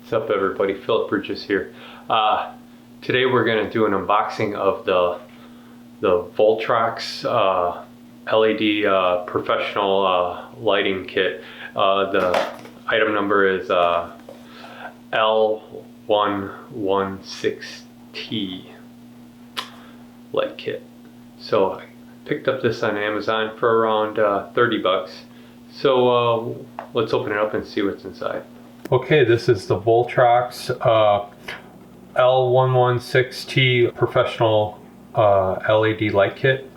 What's up everybody, Phillip here. Today we're going to do an unboxing of the Viltrox LED professional lighting kit. The item number is L116T LED kit. So I picked up this on Amazon for around 30 bucks. So let's open it up and see what's inside. Okay, this is the Viltrox L116T professional LED light kit.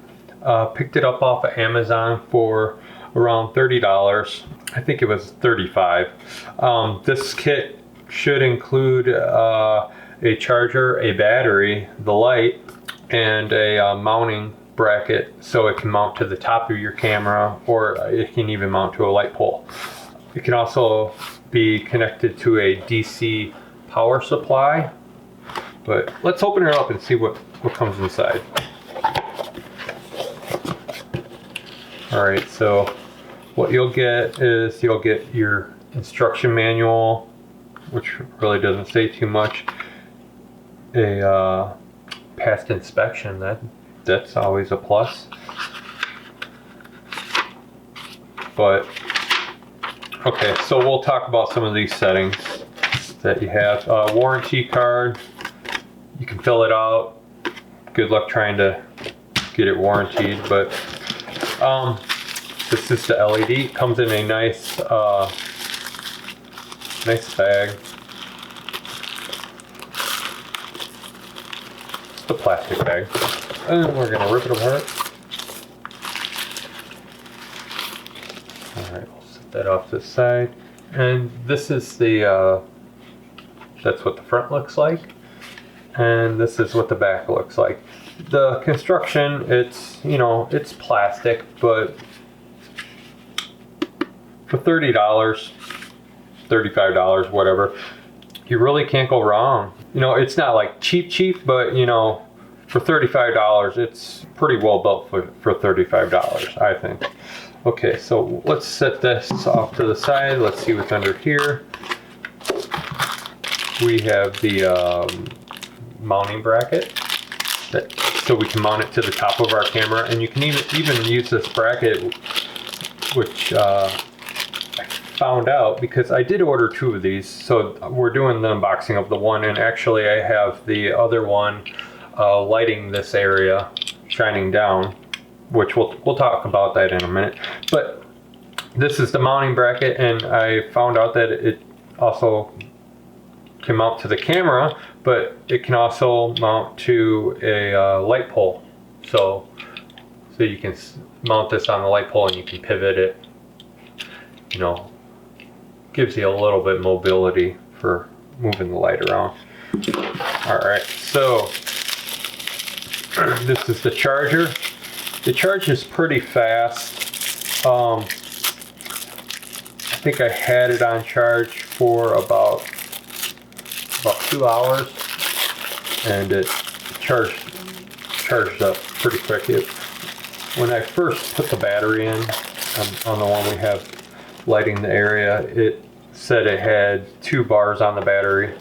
Picked it up off of Amazon for around $30. I think it was $35. This kit should include a charger, a battery, the light, and a mounting bracket so it can mount to the top of your camera, or it can even mount to a light pole. It can also be connected to a DC power supply, but let's open it up and see what comes inside. Alright, so what you'll get is you'll get your instruction manual, which really doesn't say too much, a past inspection, that's always a plus. But okay, so we'll talk about some of these settings that you have. Warranty card, you can fill it out. Good luck trying to get it warranted, but this is the LED. It comes in a nice bag. It's the plastic bag. And we're gonna rip it apart. Alright, we'll set that off to the side. And this is the, that's what the front looks like. And this is what the back looks like. The construction, it's, you know, it's plastic, but for $30, $35, whatever, you really can't go wrong. You know, it's not like cheap, but you know, for $35, it's pretty well built for $35, I think. Okay, so let's set this off to the side. Let's see what's under here. We have the mounting bracket, so we can mount it to the top of our camera, and you can even use this bracket, which I found out because I did order 2 of these. So we're doing the unboxing of the one, and actually I have the other one lighting this area, shining down, which we'll talk about that in a minute. But this is the mounting bracket, and I found out that it also can mount to the camera, but it can also mount to a light pole. So you can mount this on the light pole and you can pivot it. You know, gives you a little bit of mobility for moving the light around. Alright, so this is the charger. The charge is pretty fast. I think I had it on charge for about 2 hours, and it charged up pretty quick. When I first put the battery in on the one we have lighting the area, it said it had 2 bars on the battery.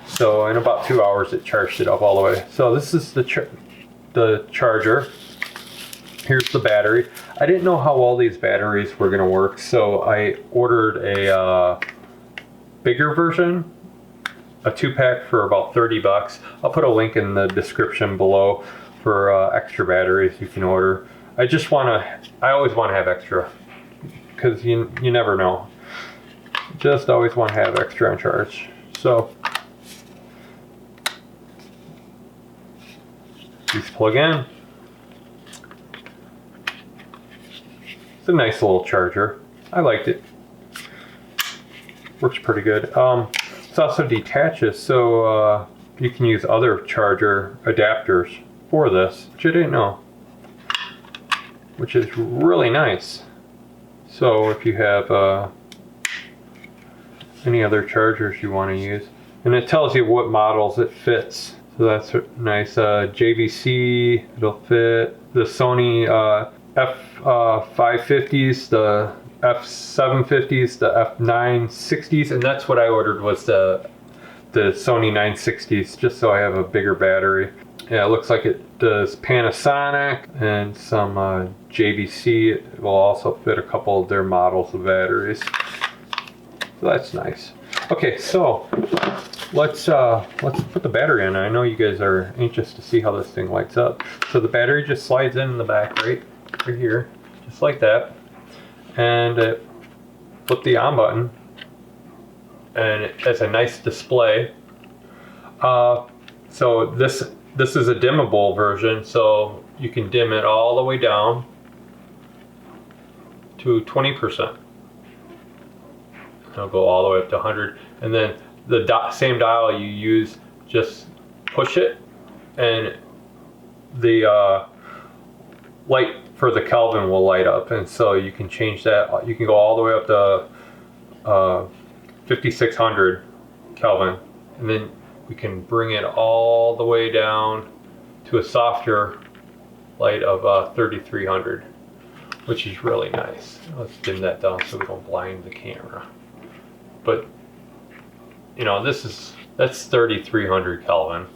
So in about 2 hours it charged it up all the way. So this is the charger. Here's the battery. I didn't know how well these batteries were going to work, so I ordered a bigger version, a 2-pack for about 30 bucks. I'll put a link in the description below for extra batteries you can order. I always want to have extra, because you never know. Just always want to have extra on charge. So these plug in. It's a nice little charger. I liked it. Works pretty good. It also detaches, so you can use other charger adapters for this, which I didn't know, which is really nice. So if you have any other chargers you want to use, and it tells you what models it fits. So that's nice. JVC, it'll fit the Sony F550s, the F750s, the F960s, and that's what I ordered, was the the Sony 960s just so I have a bigger battery. Yeah, it looks like it does Panasonic and some JVC. It will also fit a couple of their models of batteries. So that's nice. Okay, so let's put the battery in. I know you guys are anxious to see how this thing lights up. So the battery just slides in the back right here, just like that. And flip the on button, and it has a nice display. So this is a dimmable version, so you can dim it all the way down to 20%. It'll go all the way up to 100, and then the same dial you use, just push it, and the light for the Kelvin will light up, and so you can change that. You can go all the way up to 5600 Kelvin, and then we can bring it all the way down to a softer light of 3300, which is really nice. Let's dim that down so we don't blind the camera. But you know, that's 3300 Kelvin,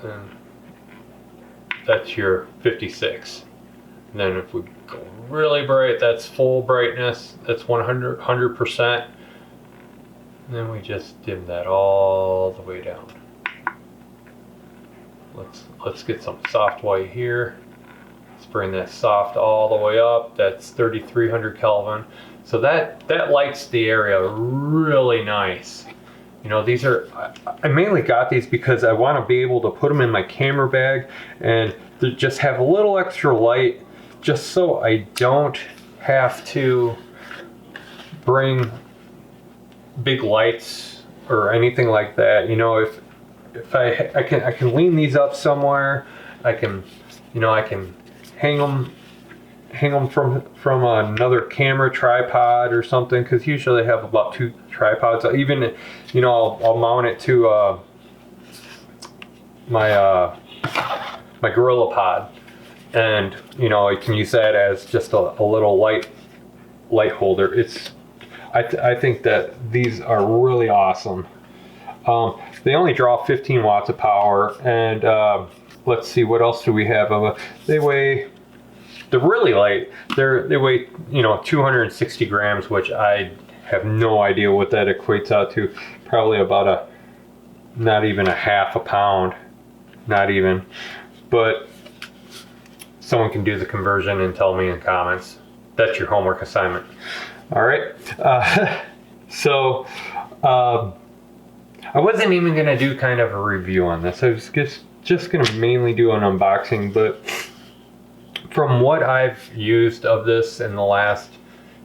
and that's your 56. And then if we go really bright, that's full brightness. That's 100%. And then we just dim that all the way down. Let's get some soft white here. Let's bring that soft all the way up. That's 3300 Kelvin. So that lights the area really nice. You know, these are, I mainly got these because I want to be able to put them in my camera bag and to just have a little extra light, just so I don't have to bring big lights or anything like that. You know, if I can lean these up somewhere, I can hang them from another camera tripod or something, because usually I have about 2 tripods. Even, you know, I'll mount it to my Gorilla Pod, and you know, I can use that as just a little light holder. I think that these are really awesome. They only draw 15 watts of power, and let's see, what else do we have? They're really light. They weigh, you know, 260 grams, which I have no idea what that equates out to. Probably about not even a half a pound, not even. But someone can do the conversion and tell me in comments. That's your homework assignment. All right. So I wasn't even gonna do kind of a review on this. I was just gonna mainly do an unboxing, but from what I've used of this in the last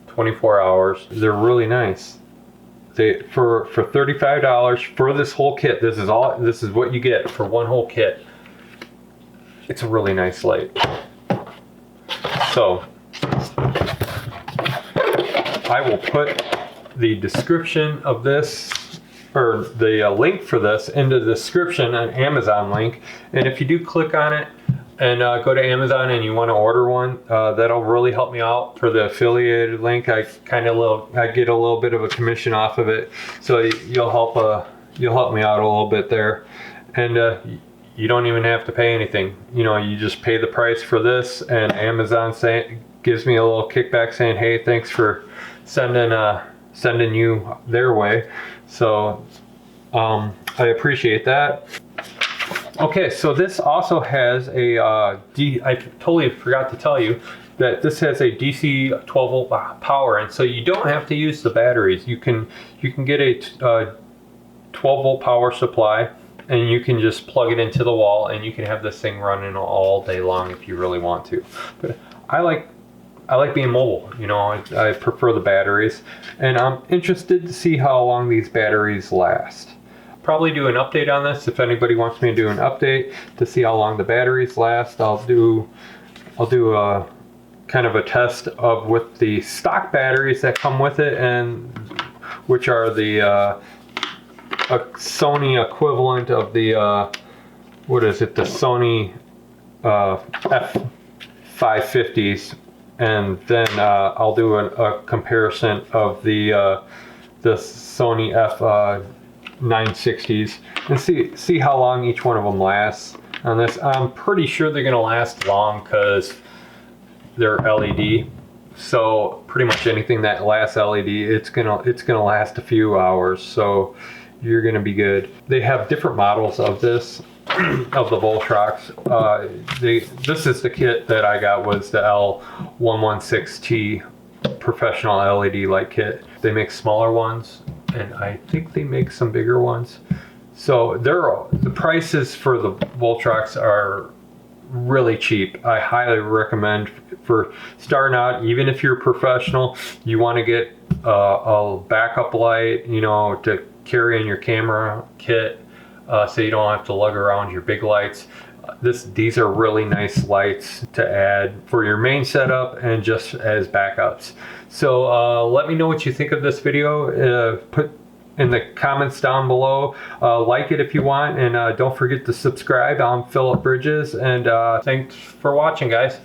24 hours, they're really nice. For $35 for this whole kit, this is what you get for one whole kit. It's a really nice light. So I will put the description of this, or the link for this, into the description, an Amazon link, and if you do click on it and go to Amazon and you want to order one, that'll really help me out for the affiliated link. I get a little bit of a commission off of it, so you'll help me out a little bit there, and you don't even have to pay anything. You know, you just pay the price for this, and Amazon gives me a little kickback saying, hey, thanks for sending you their way. So I appreciate that. Okay, so this also has I totally forgot to tell you that this has a DC 12 volt power, and so you don't have to use the batteries. You can get a 12 volt power supply, and you can just plug it into the wall, and you can have this thing running all day long if you really want to. But I like being mobile, you know. I prefer the batteries, and I'm interested to see how long these batteries last. Probably do an update on this. If anybody wants me to do an update to see how long the batteries last, I'll do a kind of a test with the stock batteries that come with it, and which are the a Sony equivalent of the what is it, the Sony F550s, and then I'll do a comparison of the the Sony F960s and see how long each one of them lasts on this. I'm pretty sure they're gonna last long because they're LED. So pretty much anything that lasts LED, it's gonna last a few hours. So you're gonna be good. They have different models of this, of the Viltrox. This is the kit that I got, was the L116T professional LED light kit. They make smaller ones, and I think they make some bigger ones. So the prices for the Viltrox are really cheap. I highly recommend for starting out, even if you're a professional, you want to get a backup light, you know, to carry in your camera kit, so you don't have to lug around your big lights. These are really nice lights to add for your main setup and just as backups. So let me know what you think of this video. Put in the comments down below. Like it if you want, and don't forget to subscribe. I'm Phillip Bridges, and thanks for watching, guys.